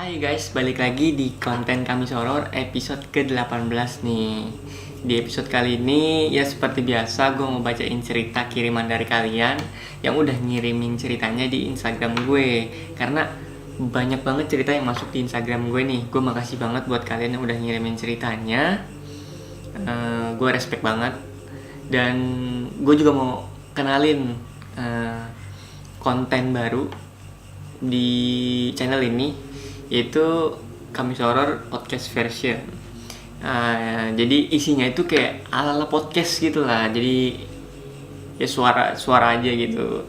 Hai guys, balik lagi di konten Kamis Horor episode ke-18 nih. Di episode kali ini ya seperti biasa gue mau bacain cerita kiriman dari kalian yang udah ngirimin ceritanya di Instagram gue. Karena banyak banget cerita yang masuk di Instagram gue nih. Gue makasih banget buat kalian yang udah ngirimin ceritanya. Gue respect banget. Dan gue juga mau kenalin konten baru di channel ini, yaitu Kamis Horor podcast version. Jadi isinya itu kayak ala-ala podcast gitu lah. Jadi ya suara aja gitu.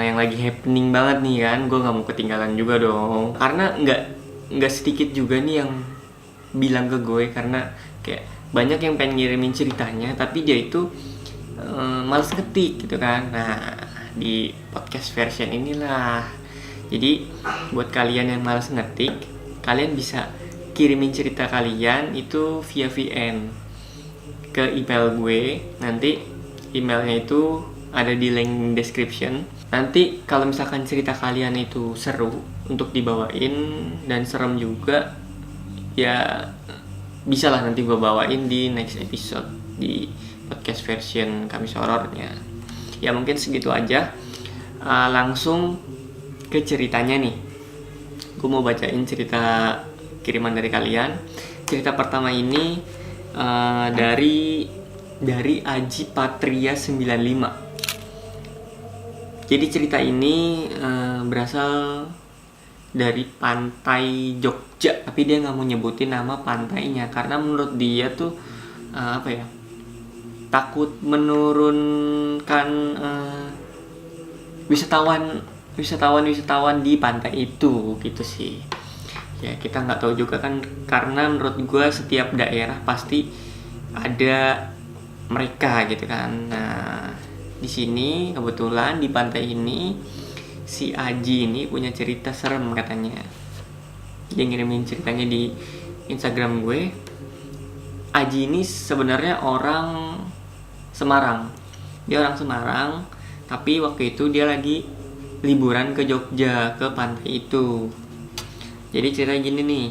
Yang lagi happening banget nih kan, gue nggak mau ketinggalan juga dong. Karena nggak sedikit juga nih yang bilang ke gue, karena kayak banyak yang pengen ngirimin ceritanya tapi dia itu males ngetik gitu kan. Nah, di podcast version inilah. Jadi buat kalian yang malas ngetik, kalian bisa kirimin cerita kalian itu via VN ke email gue. Nanti emailnya itu ada di link description. Nanti kalau misalkan cerita kalian itu seru untuk dibawain dan serem juga, ya bisa lah nanti gue bawain di next episode di podcast version Kamis Horornya. Ya mungkin segitu aja. Langsung ke ceritanya nih. Gue mau bacain cerita kiriman dari kalian. Cerita pertama ini dari Aji Patria 95. Jadi cerita ini berasal dari pantai Jogja, tapi dia nggak mau nyebutin nama pantainya karena menurut dia tuh takut menurunkan wisatawan di pantai itu gitu sih. Ya kita nggak tahu juga kan, karena menurut gue setiap daerah pasti ada mereka gitu kan. Nah di sini kebetulan di pantai ini si Aji ini punya cerita serem katanya. Dia ngirimin ceritanya di Instagram gue. Aji ini sebenarnya orang Semarang. Dia orang Semarang, tapi waktu itu dia lagi liburan ke Jogja, ke pantai itu. Jadi cerita gini nih.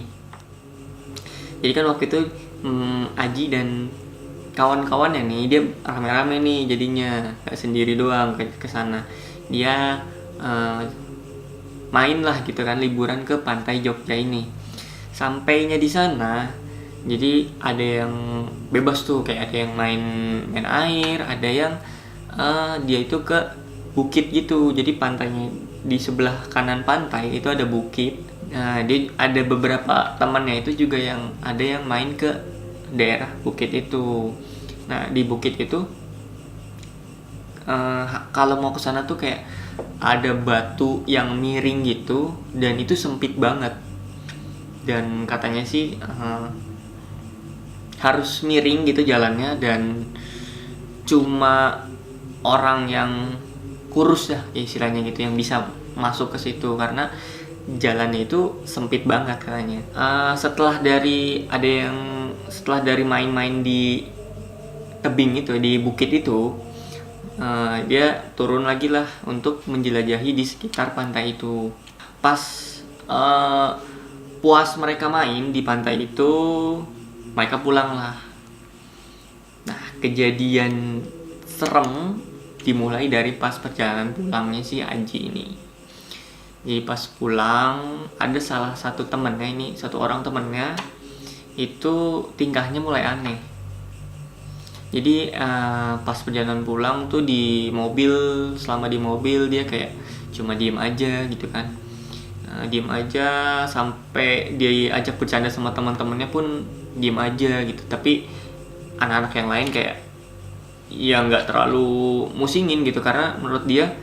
Jadi kan waktu itu Aji dan kawan-kawannya nih, dia rame-rame nih jadinya, gak sendiri doang ke sana. Dia main lah gitu kan, liburan ke pantai Jogja ini. Sampainya di sana, jadi ada yang bebas tuh, kayak ada yang main air, ada yang dia itu ke bukit gitu. Jadi pantainya di sebelah kanan pantai itu ada bukit. Nah, dia ada beberapa temannya itu juga yang ada yang main ke daerah bukit itu. Nah, di bukit itu kalau mau ke sana tuh kayak ada batu yang miring gitu, dan itu sempit banget. Dan katanya sih harus miring gitu jalannya, dan cuma orang yang kurus ya istilahnya gitu yang bisa masuk ke situ karena jalannya itu sempit banget katanya. Setelah dari main-main di tebing itu, di bukit itu, dia turun lagi lah untuk menjelajahi di sekitar pantai itu. Pas puas mereka main di pantai itu, mereka pulang lah. Nah, kejadian serem dimulai dari pas perjalanan pulangnya si Aji ini. Jadi pas pulang, ada salah satu temennya ini, satu orang temennya itu tingkahnya mulai aneh. Jadi pas perjalanan pulang tuh di mobil, selama di mobil dia kayak cuma diem aja gitu kan. Diem aja sampai dia ajak bercanda sama teman-temannya pun diem aja gitu. Tapi anak-anak yang lain kayak ya nggak terlalu musingin gitu, karena menurut dia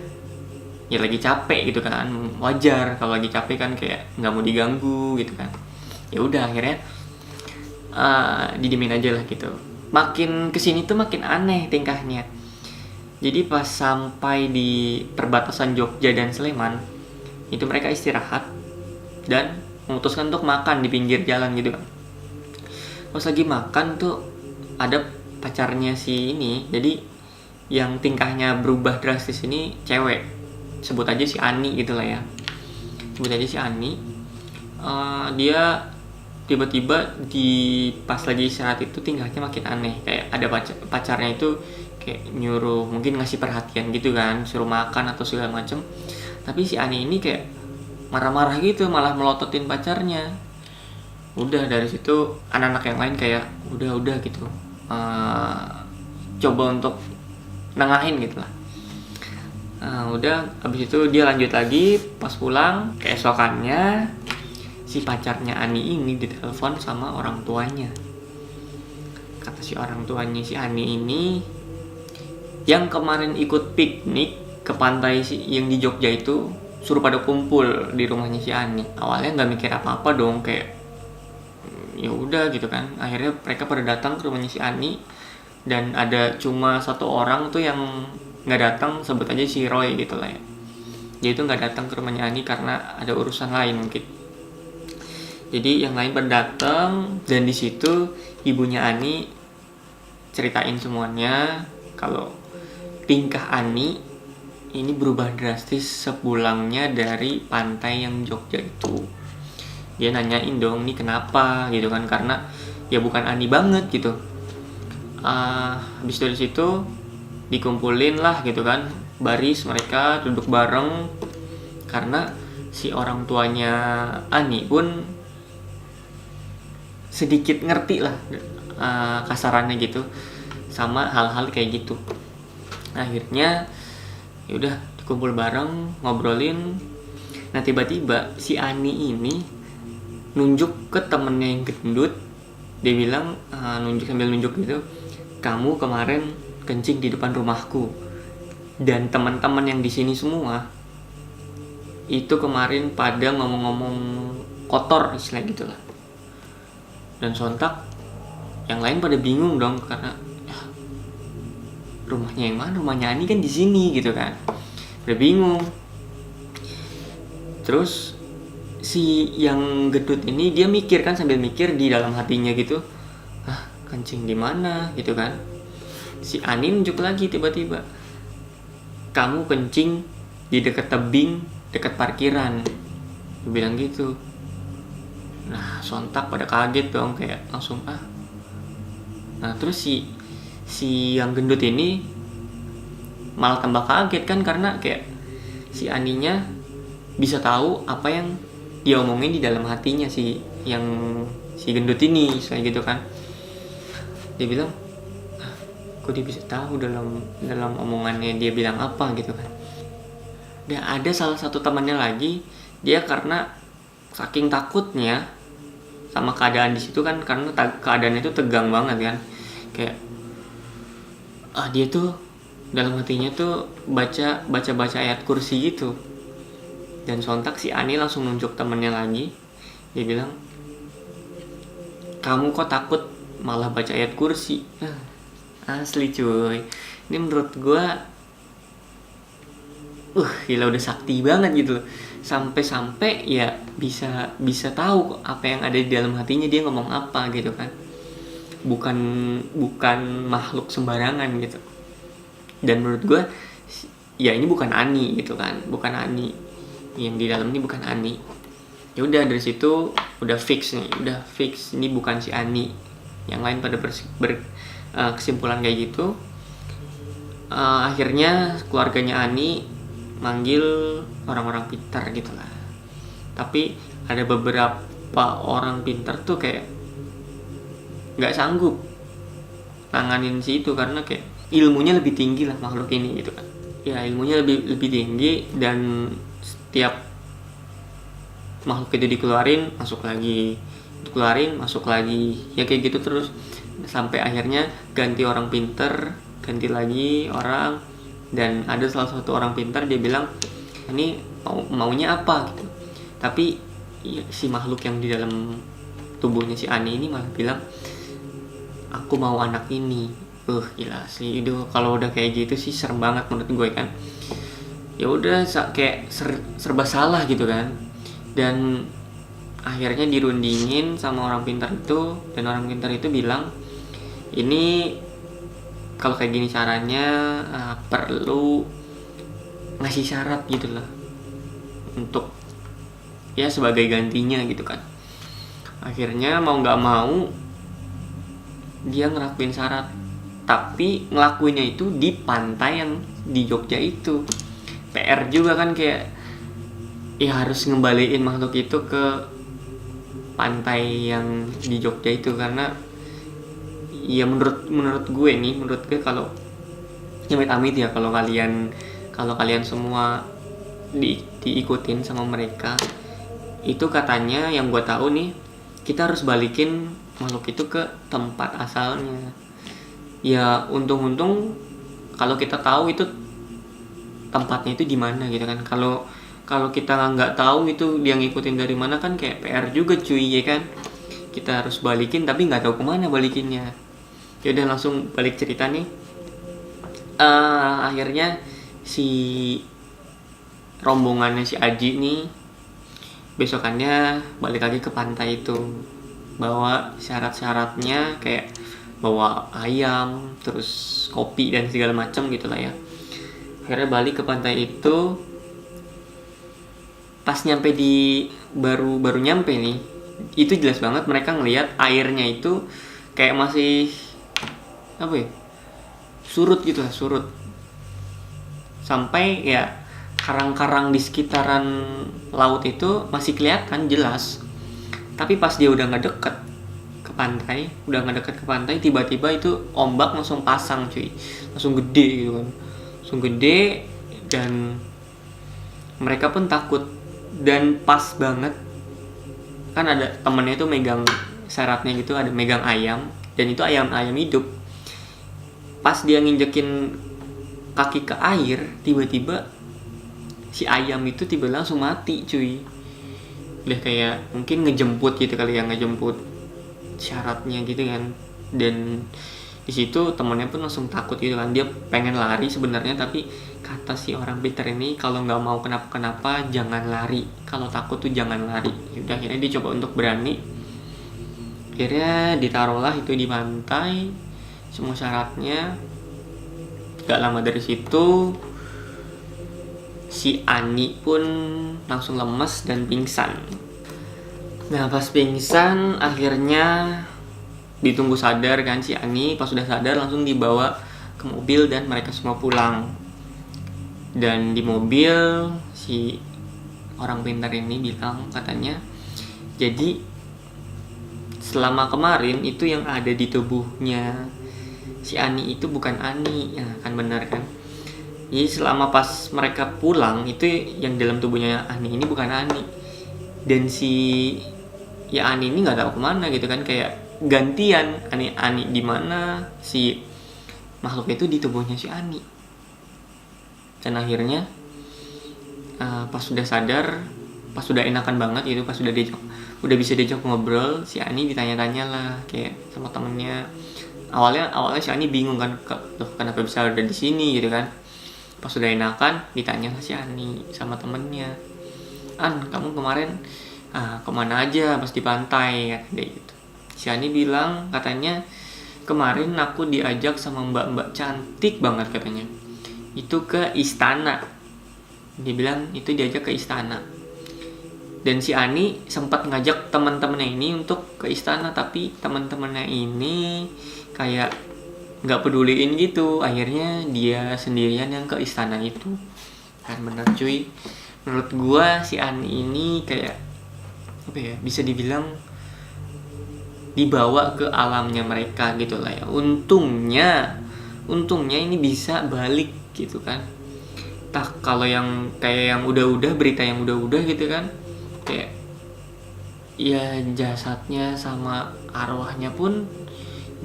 ya lagi capek gitu kan. Wajar kalau lagi capek kan, kayak nggak mau diganggu gitu kan. Ya udah akhirnya didiemin aja lah gitu. Makin kesini tuh makin aneh tingkahnya. Jadi pas sampai di perbatasan Jogja dan Sleman itu, mereka istirahat dan memutuskan untuk makan di pinggir jalan gitu kan. Pas lagi makan tuh ada pacarnya si ini, jadi yang tingkahnya berubah drastis ini cewek, sebut aja si Ani gitu lah ya, sebut aja si Ani. Dia tiba-tiba pas lagi istirahat itu tingkahnya makin aneh, kayak ada pacarnya itu kayak nyuruh, mungkin ngasih perhatian gitu kan, suruh makan atau segala macem, tapi si Ani ini kayak marah-marah gitu, malah melototin pacarnya. Udah dari situ anak-anak yang lain kayak udah gitu, coba untuk nengahin gitu lah. Udah abis itu dia lanjut lagi. Pas pulang keesokannya si pacarnya Ani ini ditelepon sama orang tuanya. Kata si orang tuanya si Ani ini, yang kemarin ikut piknik ke pantai yang di Jogja itu, suruh pada kumpul di rumahnya si Ani. Awalnya nggak mikir apa-apa dong, kayak ya udah gitu kan. Akhirnya mereka pada datang ke rumahnya si Ani, dan ada cuma satu orang tuh yang nggak datang, sebut aja si Roy gitu lah ya. Dia itu nggak datang ke rumahnya Ani karena ada urusan lain mungkin. Jadi yang lain pada datang, dan di situ ibunya Ani ceritain semuanya kalau tingkah Ani ini berubah drastis sepulangnya dari pantai yang Jogja itu. Dia nanyain dong, nih kenapa gitu kan, karena ya bukan Ani banget gitu. Habis dari situ dikumpulin lah gitu kan, baris mereka duduk bareng, karena si orang tuanya Ani pun sedikit ngerti lah, kasarannya gitu, sama hal-hal kayak gitu. Akhirnya yaudah dikumpul bareng, ngobrolin. Nah tiba-tiba si Ani ini nunjuk ke temennya yang gendut. Dia bilang, sambil nunjuk gitu, kamu kemarin kencing di depan rumahku, dan teman-teman yang di sini semua itu kemarin pada ngomong-ngomong kotor, istilah gitulah. Dan sontak yang lain pada bingung dong, karena ya, rumahnya yang mana, rumahnya Ani kan di sini gitu kan, udah bingung. Terus si yang gedut ini dia mikir kan, sambil mikir di dalam hatinya gitu, kencing di mana gitu kan. Si Ani nunjuk lagi tiba-tiba, kamu kencing di dekat tebing dekat parkiran, dia bilang gitu. Nah sontak pada kaget dong, kayak langsung Nah terus si yang gendut ini malah tambah kaget kan, karena kayak si Aninya bisa tahu apa yang dia omongin di dalam hatinya si gendut ini, kayak gitu kan. Dia bilang, kok dia bisa tahu dalam omongannya dia bilang apa gitu kan. Dan ada salah satu temannya lagi, dia karena saking takutnya sama keadaan di situ kan, karena keadaannya itu tegang banget kan, kayak dia tuh dalam hatinya tuh baca ayat kursi gitu. Dan sontak si Ani langsung nunjuk temennya lagi, dia bilang, kamu kok takut malah baca ayat kursi. Asli cuy, ini menurut gue gila, udah sakti banget gitu loh. Sampai ya bisa tahu apa yang ada di dalam hatinya, dia ngomong apa gitu kan. Bukan makhluk sembarangan gitu. Dan menurut gue ya ini bukan Ani gitu kan, bukan Ani yang di dalam ini, bukan Ani. Ya udah dari situ udah fix ini bukan si Ani. Yang lain pada kesimpulan kayak gitu. Akhirnya keluarganya Ani manggil orang-orang pintar gitu lah. Tapi ada beberapa orang pintar tuh kayak nggak sanggup nanganin si itu, karena kayak ilmunya lebih tinggi lah makhluk ini gitu kan. Ya ilmunya lebih tinggi, dan setiap makhluk itu dikeluarin masuk lagi, ya kayak gitu terus, sampai akhirnya ganti orang pintar, ganti lagi orang. Dan ada salah satu orang pintar, dia bilang ini maunya apa gitu. Tapi ya, si makhluk yang di dalam tubuhnya si Ani ini malah bilang, aku mau anak ini. Gila sih itu, kalau udah kayak gitu sih serem banget menurut gue kan. Ya udah kayak serba salah gitu kan. Dan akhirnya dirundingin sama orang pintar itu, dan orang pintar itu bilang, ini kalau kayak gini caranya perlu ngasih syarat gitu lah, untuk ya sebagai gantinya gitu kan. Akhirnya mau nggak mau dia ngelakuin syarat, tapi ngelakuinnya itu di pantai yang di Jogja itu. PR juga kan, kayak ya harus ngembaliin makhluk itu ke pantai yang di Jogja itu. Karena ya menurut gue kalau amit-amit ya, kalau kalian semua diikutin sama mereka itu, katanya yang gue tahu nih, kita harus balikin makhluk itu ke tempat asalnya. Ya untung-untung kalau kita tahu itu tempatnya itu di mana gitu kan. Kalau kita nggak tahu itu dia ngikutin dari mana kan, kayak PR juga cuy, ya kan. Kita harus balikin tapi nggak tahu kemana balikinnya. Ya udah, langsung balik cerita nih. Akhirnya si rombongannya si Aji nih besokannya balik lagi ke pantai itu, bawa syarat-syaratnya kayak bawa ayam, terus kopi dan segala macam gitulah ya. Akhirnya balik ke pantai itu. Pas nyampe baru nyampe nih, itu jelas banget mereka ngelihat airnya itu kayak masih surut gitu lah, surut. Sampai ya karang-karang di sekitaran laut itu masih kelihatan jelas. Tapi pas dia udah ngedeket ke pantai, tiba-tiba itu ombak langsung pasang cuy, langsung gede gitu kan, langsung gede, dan mereka pun takut. Dan pas banget kan ada temennya itu megang syaratnya gitu, ada megang ayam, dan itu ayam hidup. Pas dia nginjekin kaki ke air, tiba-tiba si ayam itu langsung mati cuy. Udah kayak mungkin ngejemput gitu kali ya, ngejemput syaratnya gitu kan. Dan di situ temennya pun langsung takut gitu kan, dia pengen lari sebenarnya, tapi kata si orang Peter ini, kalau nggak mau kenapa-kenapa jangan lari, kalau takut tuh jangan lari. Udah, akhirnya dia coba untuk berani. Akhirnya ditaruhlah itu di pantai semua syaratnya. Gak lama dari situ si Ani pun langsung lemes dan pingsan. Nah pas pingsan akhirnya ditunggu sadar kan si Ani. Pas sudah sadar langsung dibawa ke mobil dan mereka semua pulang. Dan di mobil si orang pintar ini bilang, katanya, jadi selama kemarin itu yang ada di tubuhnya si Ani itu bukan Ani. Ya kan, benar kan. Jadi selama pas mereka pulang itu yang dalam tubuhnya Ani ini bukan Ani. Dan si ya Ani ini nggak tahu kemana gitu kan, kayak gantian. Ani di mana, si makhluk itu di tubuhnya si Ani. Dan akhirnya pas sudah sadar, pas sudah enakan banget gitu, pas sudah bisa diajak ngobrol, si Ani ditanya-tanya lah kayak sama temennya. Awalnya si Ani bingung kan, loh kenapa bisa ada di sini gitu kan. Pas sudah enakan ditanya lah si Ani sama temennya, An, kamu kemarin kemana aja pas di pantai kayak gitu. Si Ani bilang, katanya kemarin aku diajak sama mbak-mbak cantik banget katanya, itu ke istana. Dia bilang itu diajak ke istana. Dan si Ani sempat ngajak teman-temannya ini untuk ke istana, tapi teman-temannya ini kayak nggak peduliin gitu. Akhirnya dia sendirian yang ke istana itu. Kan bener cuy. Menurut gua si Ani ini kayak bisa dibilang dibawa ke alamnya mereka gitu lah ya. Untungnya ini bisa balik gitu kan. Kalau yang kayak yang udah-udah, berita yang udah-udah gitu kan, kayak ya jasadnya sama arwahnya pun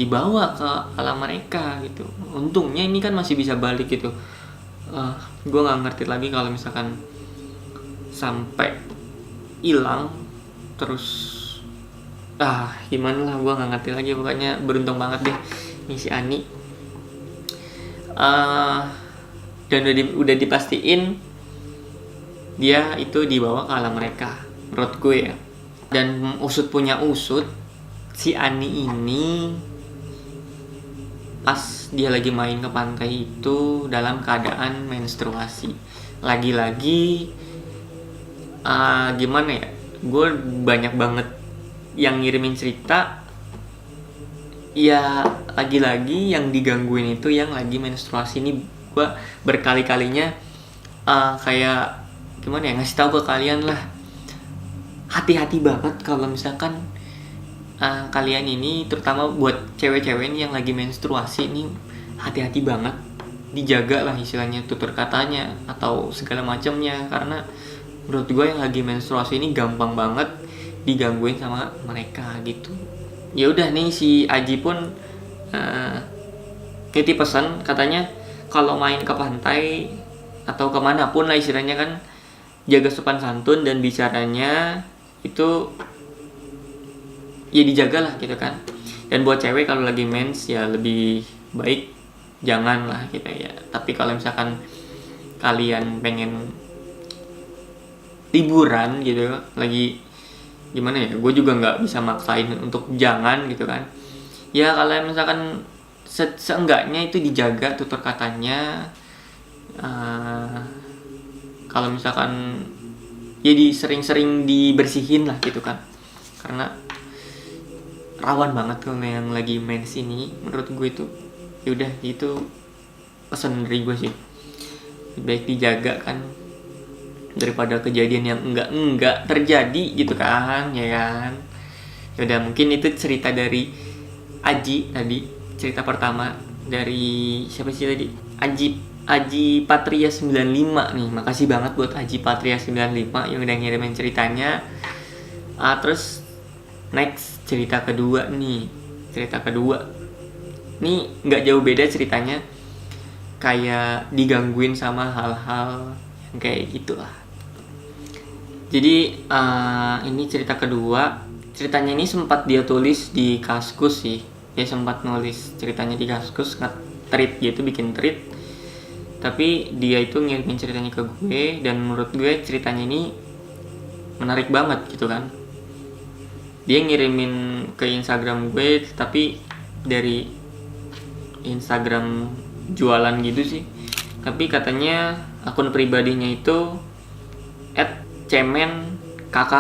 dibawa ke alam mereka gitu. Untungnya ini kan masih bisa balik gitu. Gue nggak ngerti lagi kalau misalkan sampai hilang terus gimana lah, gue nggak ngerti lagi. Pokoknya beruntung banget deh nih si Ani. Dan udah dipastiin dia itu dibawa ke alam mereka, menurut gue ya. Dan usut punya usut, si Ani ini pas dia lagi main ke pantai itu dalam keadaan menstruasi. Lagi-lagi gimana ya, gue banyak banget yang ngirimin cerita. Ya lagi-lagi yang digangguin itu yang lagi menstruasi. Ini gue berkali-kalinya kayak gimana ya, ngasih tahu ke kalian lah, hati-hati banget kalau misalkan kalian ini, terutama buat cewek-cewek ini yang lagi menstruasi ini, hati-hati banget, dijaga lah istilahnya tutur katanya atau segala macamnya, karena menurut gue yang lagi menstruasi ini gampang banget digangguin sama mereka gitu. Ya udah nih, si Aji pun nitip pesan, katanya kalau main ke pantai atau kemanapun lah istilahnya kan, jaga sopan santun dan bicaranya itu ya dijaga lah gitu kan. Dan buat cewek kalau lagi mens ya lebih baik jangan lah gitu ya. Tapi kalau misalkan kalian pengen liburan gitu, lagi gimana ya, gue juga nggak bisa maksain untuk jangan gitu kan. Ya kalau misalkan seenggaknya itu dijaga tutur katanya. Kalau misalkan ya sering-sering dibersihin lah gitu kan, karena rawan banget kalau yang lagi mens ini menurut gue itu. Yaudah itu pesan dari gue sih, lebih baik dijaga kan daripada kejadian yang enggak terjadi gitu kan, ya kan. Yaudah, mungkin itu cerita dari Aji tadi, cerita pertama dari siapa sih tadi, Aji Patria 95 nih. Makasih banget buat Aji Patria 95 yang udah ngirimin ceritanya. Terus next cerita kedua nih. Cerita kedua nih nggak jauh beda ceritanya, kayak digangguin sama hal-hal yang kayak gitulah. Jadi ini cerita kedua. Ceritanya ini sempat dia tulis di Kaskus sih. Dia sempat nulis ceritanya di Kaskus, nge-tweet gitu, bikin tweet. Tapi dia itu ngirimin ceritanya ke gue, dan menurut gue ceritanya ini menarik banget gitu kan. Dia ngirimin ke Instagram gue, tapi dari Instagram jualan gitu sih. Tapi katanya akun pribadinya itu @cemenkkk,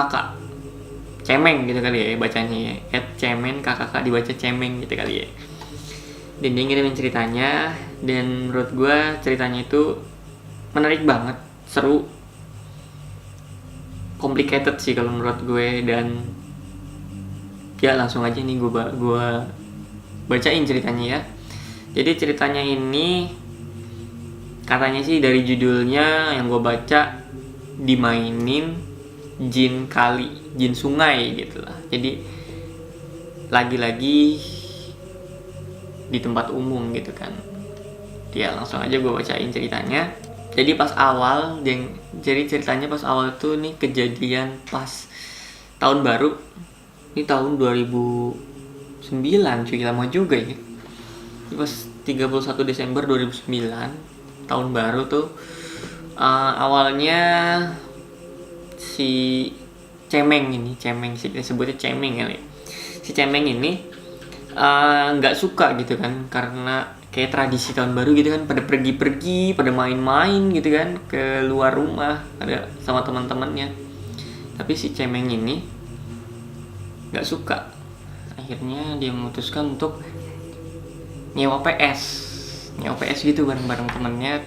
cemeng gitu kali ya bacanya ya, @cemenkkk, dibaca cemeng gitu kali ya. Dan dia ngirimin ceritanya, dan menurut gue ceritanya itu menarik banget, seru, complicated sih kalau menurut gue. Dan ya langsung aja nih gue bacain ceritanya ya. Jadi ceritanya ini katanya sih dari judulnya yang gue baca, dimainin jin kali, jin sungai gitu lah. Jadi lagi-lagi di tempat umum gitu kan. Ya langsung aja gue bacain ceritanya. Jadi pas awal, jadi ceritanya pas awal tuh nih kejadian pas tahun baru. Ini tahun 2009 cuy, lama juga ya. Ini pas 31 Desember 2009, tahun baru tuh. Awalnya si Cemeng sih, kita sebutnya Cemeng kali. Si Cemeng ini nggak suka gitu kan, karena kayak tradisi tahun baru gitu kan, pada pergi-pergi, pada main-main gitu kan ke luar rumah, ada sama teman-temannya. Tapi si Cemeng ini nggak suka. Akhirnya dia memutuskan untuk nyewa PS gitu bareng-bareng temennya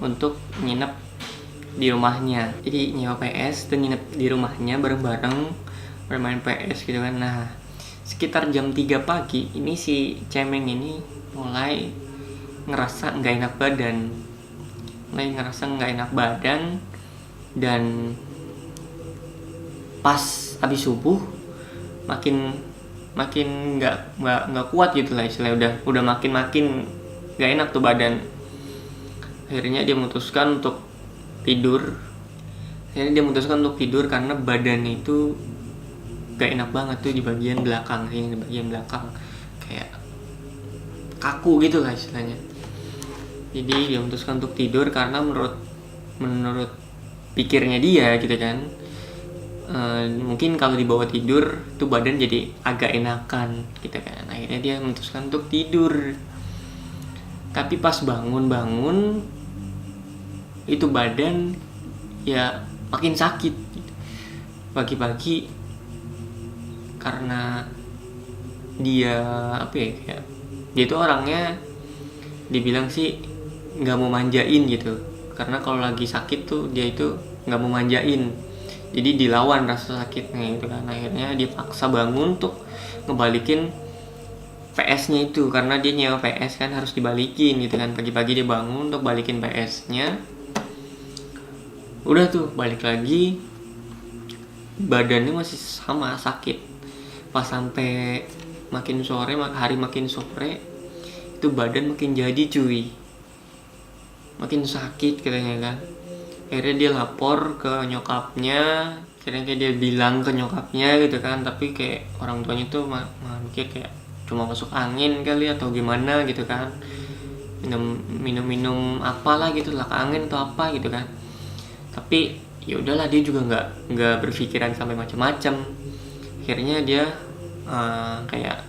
untuk nginep di rumahnya. Jadi nyewa PS dan nginep di rumahnya bareng-bareng, bermain PS gitu kan. Nah, sekitar jam 3 pagi ini si Cemeng ini mulai ngerasa nggak enak badan, dan pas habis subuh makin nggak kuat gitu lah istilahnya, udah makin nggak enak tuh badan. Akhirnya dia memutuskan untuk tidur. Karena badan itu gak enak banget tuh di bagian belakang kayak kaku gitu lah istilahnya. Jadi dia memutuskan untuk tidur karena menurut pikirnya dia gitu kan, mungkin kalau dibawa tidur tuh badan jadi agak enakan gitu kan. Akhirnya dia memutuskan untuk tidur. Tapi pas bangun itu badan ya makin sakit gitu. pagi-pagi karena dia apa ya, kayak dia itu orangnya dibilang sih nggak mau manjain gitu, karena kalau lagi sakit tuh dia itu nggak mau manjain, jadi dilawan rasa sakitnya gitu kan. Akhirnya dia paksa bangun untuk ngebalikin PS-nya itu, karena dia nyewa PS kan harus dibalikin gitu kan. Pagi-pagi dia bangun untuk balikin PS-nya, udah tuh balik lagi badannya masih sama sakit. Pas sampai makin sore, hari makin sore, itu badan makin jadi cuy, makin sakit katanya kan. Akhirnya dia lapor ke nyokapnya, akhirnya dia bilang ke nyokapnya gitu kan, tapi kayak orang tuanya tuh mikir kayak cuma masuk angin kali atau gimana gitu kan, minum apalah gitu lah, angin atau apa gitu kan. Tapi ya udahlah, dia juga nggak berpikiran sampai macam-macam. Akhirnya dia kayak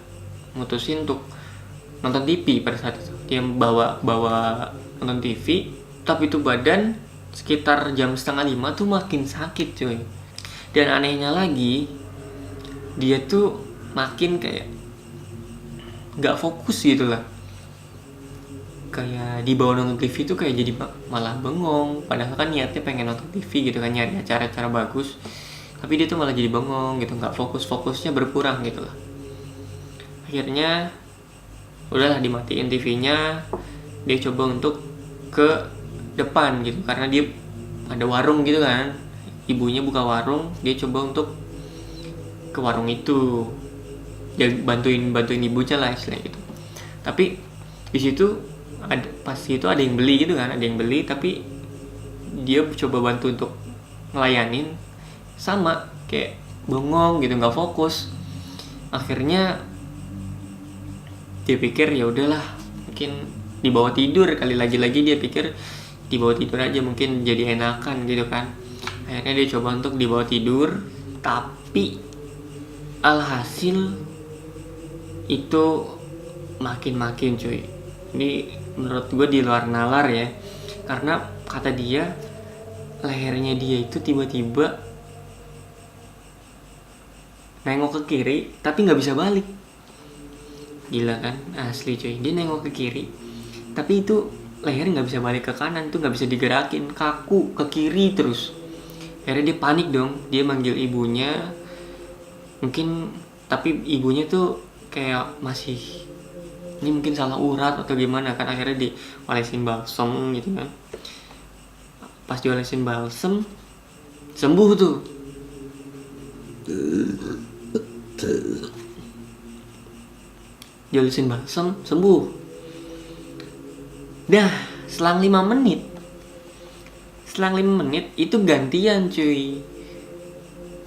mutusin untuk nonton TV. Pada saat itu dia bawa nonton TV, tapi itu badan sekitar jam 4:30 tuh makin sakit cuy. Dan anehnya lagi, dia tuh makin kayak nggak fokus gitu lah, kayak di bawah nonton TV tuh kayak jadi malah bengong, padahal kan niatnya pengen nonton TV gitu kan, nyari acara-acara bagus, tapi dia tuh malah jadi bengong gitu, nggak fokusnya berkurang gitu lah. Akhirnya udahlah dimatiin TV-nya, dia coba untuk ke depan gitu, karena dia ada warung gitu kan, ibunya buka warung, dia coba untuk ke warung itu, dia bantuin ibunya lah istilahnya gitu. Tapi di situ pas itu ada yang beli gitu kan, ada yang beli, tapi dia coba bantu untuk ngelayanin, sama kayak bengong gitu, nggak fokus. Akhirnya dia pikir ya udahlah, mungkin dibawa tidur kali, lagi-lagi dia pikir dibawa tidur aja mungkin jadi enakan gitu kan. Akhirnya dia coba untuk dibawa tidur, tapi alhasil itu makin cuy. Ini menurut gue di luar nalar ya, karena kata dia lehernya dia itu tiba-tiba nengok ke kiri tapi nggak bisa balik. Gila kan, asli cuy, dia nengok ke kiri tapi itu leher nggak bisa balik ke kanan, tuh nggak bisa digerakin, kaku ke kiri terus. Akhirnya dia panik dong, dia manggil ibunya mungkin, tapi ibunya tuh kayak masih ini mungkin salah urat atau gimana kan. Akhirnya diolesin balsem gitu kan, pas diolesin balsem sembuh tuh. Diolesin balsem sembuh. Dah selang 5 menit itu gantian cuy,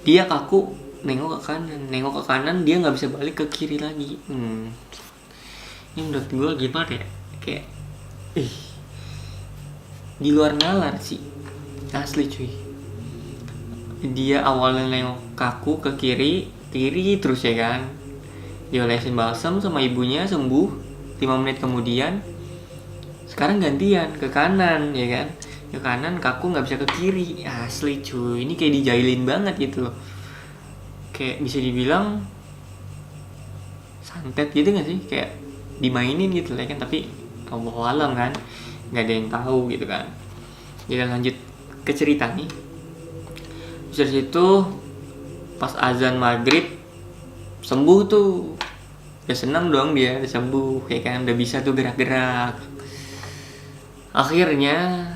dia kaku nengok ke kanan, dia nggak bisa balik ke kiri lagi. Ini menurut gue gimana ya, kayak di luar nalar sih, asli cuy. Dia awalnya nengok kaku ke kiri terus ya kan, diolesin balsam sama ibunya sembuh. 5 menit kemudian sekarang gantian ke kanan ya kan, ke kanan kaku nggak bisa ke kiri. Asli cuy, ini kayak dijailin banget gitu loh, kayak bisa dibilang santet gitu nggak sih, kayak dimainin gitu lah kan. Tapi Allah alam kan, nggak ada yang tahu gitu kan. Jadi lanjut ke cerita nih. Dari situ pas azan maghrib sembuh tuh, udah senang dong dia, udah sembuh ya kan, udah bisa tuh gerak-gerak. Akhirnya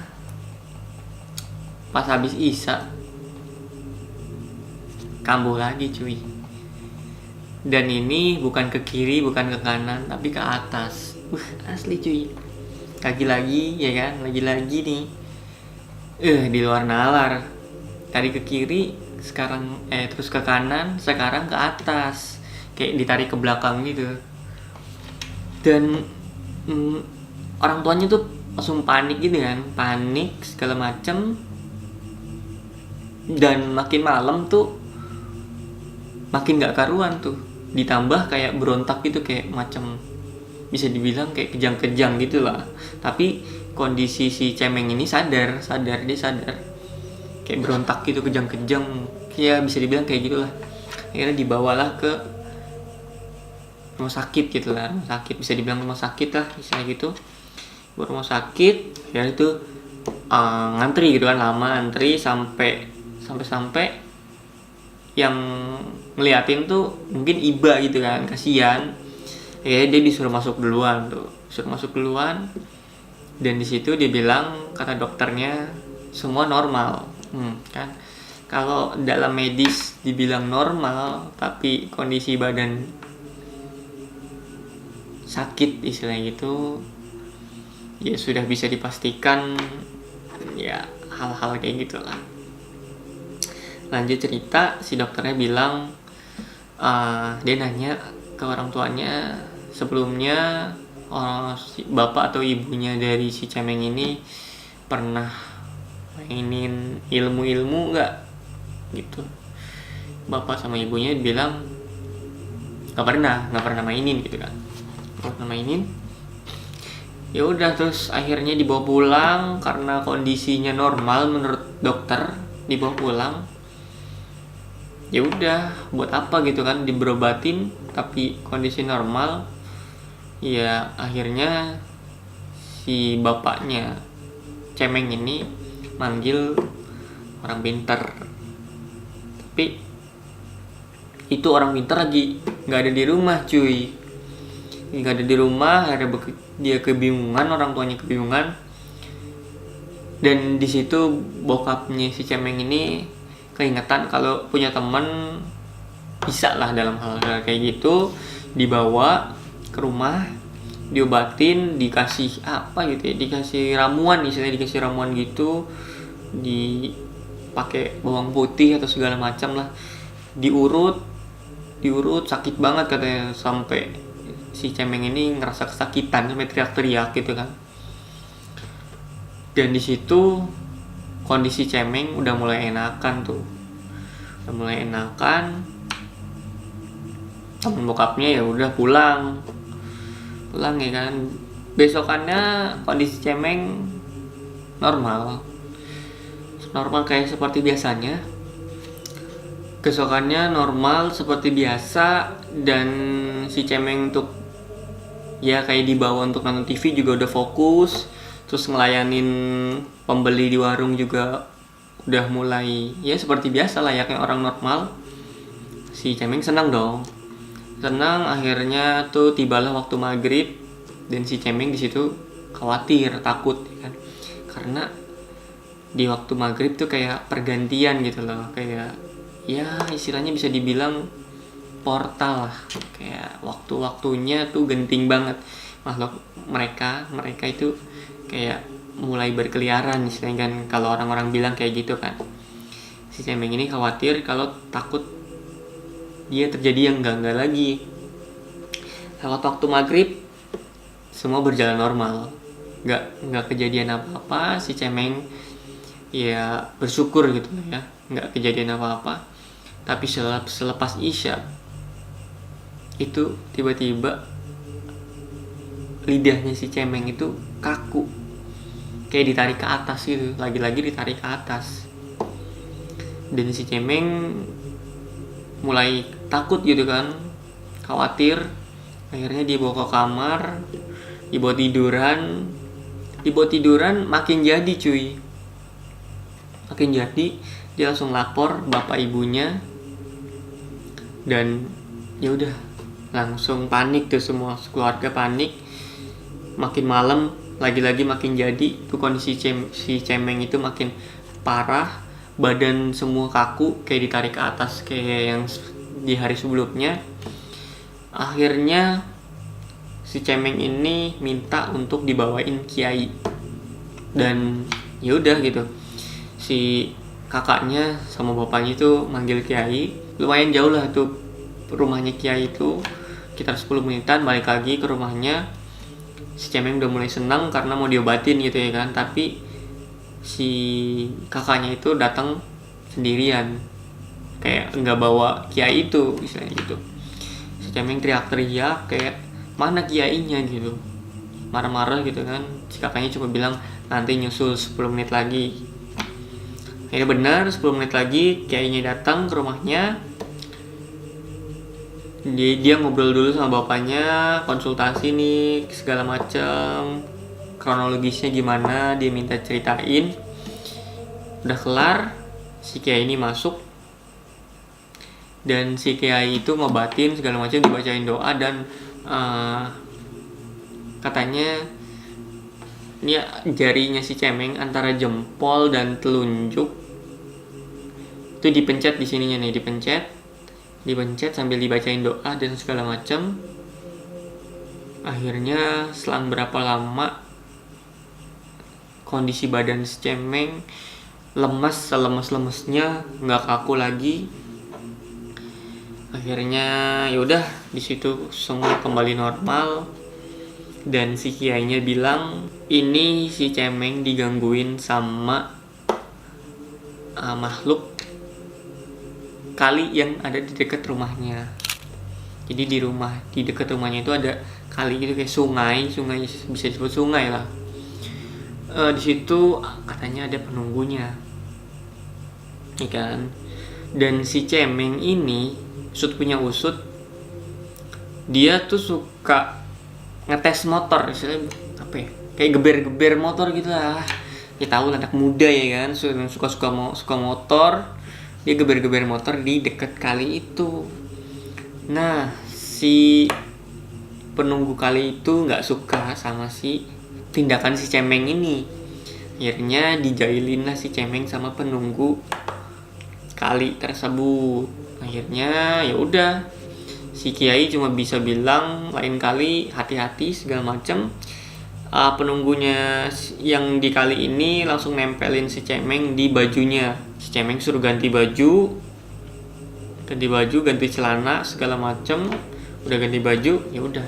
pas habis isya kambuh lagi cuy, dan ini bukan ke kiri bukan ke kanan tapi ke atas. Asli cuy, lagi-lagi ya kan, lagi-lagi nih di luar nalar. Tadi ke kiri, sekarang terus ke kanan, sekarang ke atas, kayak ditarik ke belakang gitu. Dan orang tuanya tuh langsung panik gitu kan, panik segala macem. Dan makin malam tuh makin gak karuan tuh, ditambah kayak berontak gitu, kayak macam bisa dibilang kayak kejang-kejang gitu lah. Tapi kondisi si cemeng ini sadar, dia sadar, kayak berontak gitu, kejang-kejang, ya bisa dibilang kayak gitulah. Akhirnya dibawalah ke rumah sakit gitu lah, rumah sakit, bisa dibilang rumah sakit lah misalnya gitu. Rumah sakit ya itu ngantri gitu kan, lama antri sampai yang ngeliatin tuh mungkin iba gitu kan, kasihan. Ya dia disuruh masuk duluan dan di situ dia bilang, kata dokternya semua normal. Kan kalau dalam medis dibilang normal tapi kondisi badan sakit istilahnya gitu, ya sudah bisa dipastikan ya hal-hal kayak gitulah. Lanjut cerita, si dokternya bilang dia nanya ke orang tuanya sebelumnya, si bapak atau ibunya dari si cemeng ini pernah mainin ilmu-ilmu nggak gitu. Bapak sama ibunya bilang nggak pernah mainin gitu kan, nggak pernah mainin. Ya udah, terus akhirnya dibawa pulang karena kondisinya normal menurut dokter, dibawa pulang. Ya udah, buat apa gitu kan diberobatin tapi kondisi normal. Ya akhirnya si bapaknya cemeng ini manggil orang pintar, tapi itu orang pintar lagi nggak ada di rumah cuy, nggak ada di rumah. Akhirnya dia kebingungan, orang tuanya kebingungan, dan di situ bokapnya si cemeng ini keingetan kalau punya teman bisa lah dalam hal kayak gitu. Dibawa ke rumah, diobatin, dikasih apa gitu ya, dikasih ramuan, istilahnya dikasih ramuan gitu, dipakai bawang putih atau segala macam lah, diurut sakit banget katanya, sampai si cemeng ini ngerasa kesakitan sampai teriak-teriak gitu kan. Dan di situ kondisi cemeng udah mulai enakan. Temen bokapnya ya udah pulang ya kan. Besokannya kondisi cemeng normal kayak seperti biasanya. Besokannya normal seperti biasa, dan si cemeng untuk ya kayak dibawa untuk nonton TV juga udah fokus, terus ngelayanin pembeli di warung juga udah mulai ya seperti biasa layaknya orang normal. Si cemeng senang dong, akhirnya tuh tibalah waktu maghrib, dan si cemeng di situ khawatir, takut kan, karena di waktu maghrib tuh kayak pergantian gitu loh, kayak ya istilahnya bisa dibilang portal lah, kayak waktunya tuh genting banget. Makhluk mereka itu kayak mulai berkeliaran istilahnya kan, kalau orang-orang bilang kayak gitu kan. Si cemeng ini khawatir kalau takut dia terjadi yang enggak lagi. Lewat waktu maghrib semua berjalan normal, nggak kejadian apa-apa. Si cemeng ya bersyukur gitu ya, nggak kejadian apa-apa. Tapi selepas isya itu tiba-tiba lidahnya si cemeng itu kaku, kayak ditarik ke atas gitu, lagi-lagi ditarik ke atas. Dan si cemeng mulai takut gitu kan, khawatir. Akhirnya dibawa ke kamar, dibawa tiduran, makin jadi cuy, dia langsung lapor bapak ibunya, dan ya udah langsung panik tuh, semua keluarga panik. Makin malam lagi-lagi makin jadi tuh kondisi si cemeng itu makin parah, badan semua kaku kayak ditarik ke atas kayak yang di hari sebelumnya. Akhirnya si cemeng ini minta untuk dibawain kiai, dan ya udah gitu, si kakaknya sama bapaknya itu manggil kiai. Lumayan jauh lah tuh rumahnya kiai itu, sekitar 10 menitan. Balik lagi ke rumahnya, si cemeng udah mulai senang karena mau diobatin gitu ya kan. Tapi si kakaknya itu datang sendirian, kayak nggak bawa kiai itu misalnya gitu. Si cemeng teriak-teriak kayak mana kiainya gitu, marah-marah gitu kan. Si kakaknya cuma bilang nanti nyusul 10 menit lagi. Akhirnya benar, 10 menit lagi kiainya datang ke rumahnya. Dia ngobrol dulu sama bapaknya, konsultasi nih segala macam, kronologisnya gimana, dia minta ceritain. Udah kelar, si kiai ini masuk, dan si kiai itu ngobatin segala macam, dibacain doa, dan katanya ini jarinya si Cemeng antara jempol dan telunjuk itu dipencet di sininya nih, dipencet sambil dibacain doa dan segala macam. Akhirnya selang berapa lama kondisi badan si Cemeng lemas, selemes-lemesnya, nggak kaku lagi. Akhirnya yaudah di situ semua kembali normal, dan si kiainya bilang ini si Cemeng digangguin sama makhluk kali yang ada di dekat rumahnya. Jadi di dekat rumahnya itu ada kali gitu, kayak sungai bisa disebut sungai lah. Di situ katanya ada penunggunya, ya kan? Dan si Cemeng ini punya usut, dia tuh suka ngetes motor, istilahnya apa ya? Kayak geber-geber motor gitu lah. Ya tahu anak muda ya kan, suka motor, dia geber-geber motor di dekat kali itu. Nah, si penunggu kali itu nggak suka sama si tindakan si Cemeng ini. Akhirnya dijailin lah si Cemeng sama penunggu kali tersebut. Akhirnya ya udah, si kiai cuma bisa bilang lain kali hati-hati segala macem. Penunggunya yang di kali ini langsung nempelin si Cemeng di bajunya. Si Cemeng suruh ganti baju, ganti celana segala macem. Udah ganti baju, ya udah.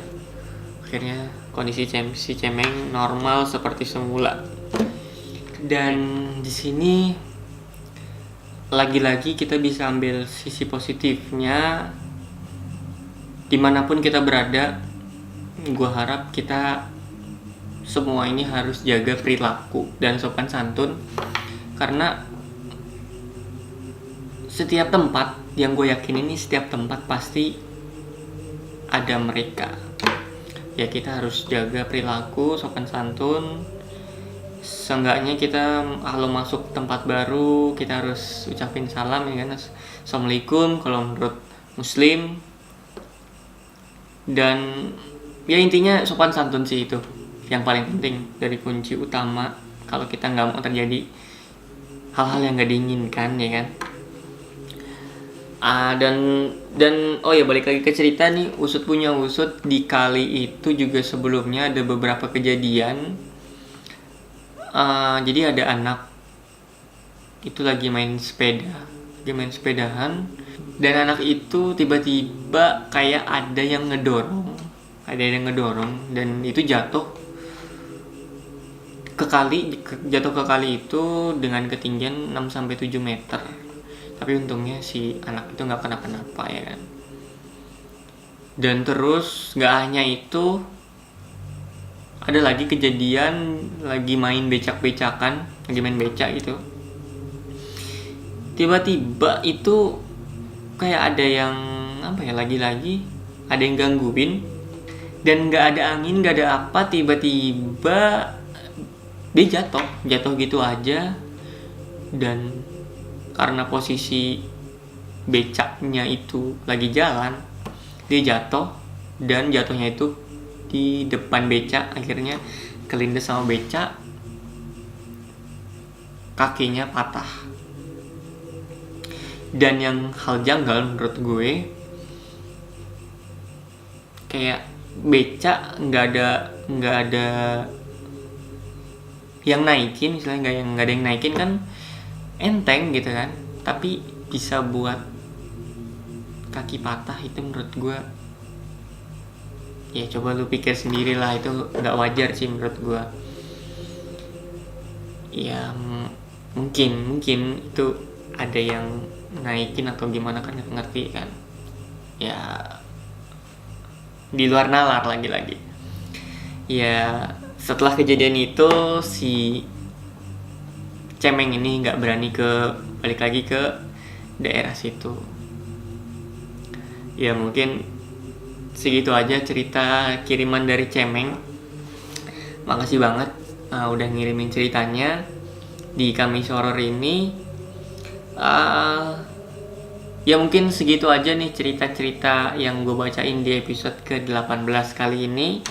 Akhirnya kondisi si Cemeng normal seperti semula. Dan di sini lagi-lagi kita bisa ambil sisi positifnya. Dimanapun kita berada, gue harap kita semua ini harus jaga perilaku dan sopan santun, karena setiap tempat, yang gue yakin ini setiap tempat pasti ada mereka. Ya kita harus jaga perilaku, sopan santun. Seenggaknya kita kalau masuk tempat baru, kita harus ucapin salam ya kan, assalamualaikum kalau menurut muslim. Dan ya intinya sopan santun sih, itu yang paling penting, dari kunci utama kalau kita nggak mau terjadi hal-hal yang nggak diinginkan ya kan. Dan oh ya, balik lagi ke cerita nih, usut punya usut, di kali itu juga sebelumnya ada beberapa kejadian. Jadi ada anak itu lagi main sepedahan, dan anak itu tiba-tiba kayak ada yang ngedorong, dan itu jatuh ke kali itu dengan ketinggian 6-7 meter. Tapi untungnya si anak itu nggak kenapa-napa ya kan. Dan terus nggak hanya itu, ada lagi kejadian lagi main becak gitu. Tiba-tiba itu kayak ada yang lagi-lagi ada yang gangguin, dan nggak ada angin, nggak ada apa, tiba-tiba dia jatuh gitu aja. Dan karena posisi becaknya itu lagi jalan, dia jatuh, dan jatuhnya itu di depan becak. Akhirnya kelindes sama becak, kakinya patah. Dan yang hal janggal menurut gue, kayak becak nggak ada yang naikin, misalnya nggak ada yang naikin kan, enteng gitu kan, tapi bisa buat kaki patah. Itu menurut gue, ya coba lu pikir sendiri lah, itu nggak wajar sih menurut gue. Ya mungkin itu ada yang naikin atau gimana kan, nggak ngerti kan. Ya di luar nalar lagi-lagi. Ya setelah kejadian itu, si Cemeng ini nggak berani balik lagi ke daerah situ. Ya mungkin segitu aja cerita kiriman dari Cemeng. Makasih banget udah ngirimin ceritanya di Kamis Horor ini. Ya mungkin segitu aja nih cerita-cerita yang gue bacain di episode ke-18 kali ini.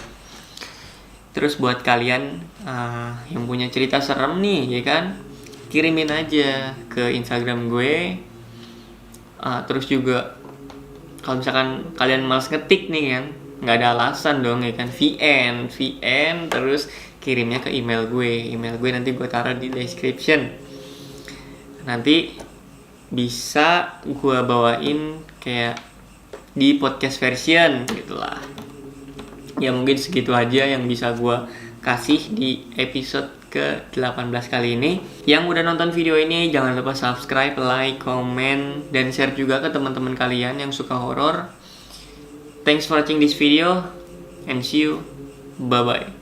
Terus buat kalian yang punya cerita serem nih, ya kan, kirimin aja ke Instagram gue. Terus juga kalau misalkan kalian males ngetik nih kan, nggak ada alasan dong ya kan, VN terus kirimnya ke email gue nanti gue taruh di description. Nanti bisa gue bawain kayak di podcast version gitulah. Ya mungkin segitu aja yang bisa gue kasih di episode ke-18 kali ini. Yang udah nonton video ini jangan lupa subscribe, like, comment, dan share juga ke teman-teman kalian yang suka horor. Thanks for watching this video and see you. Bye bye.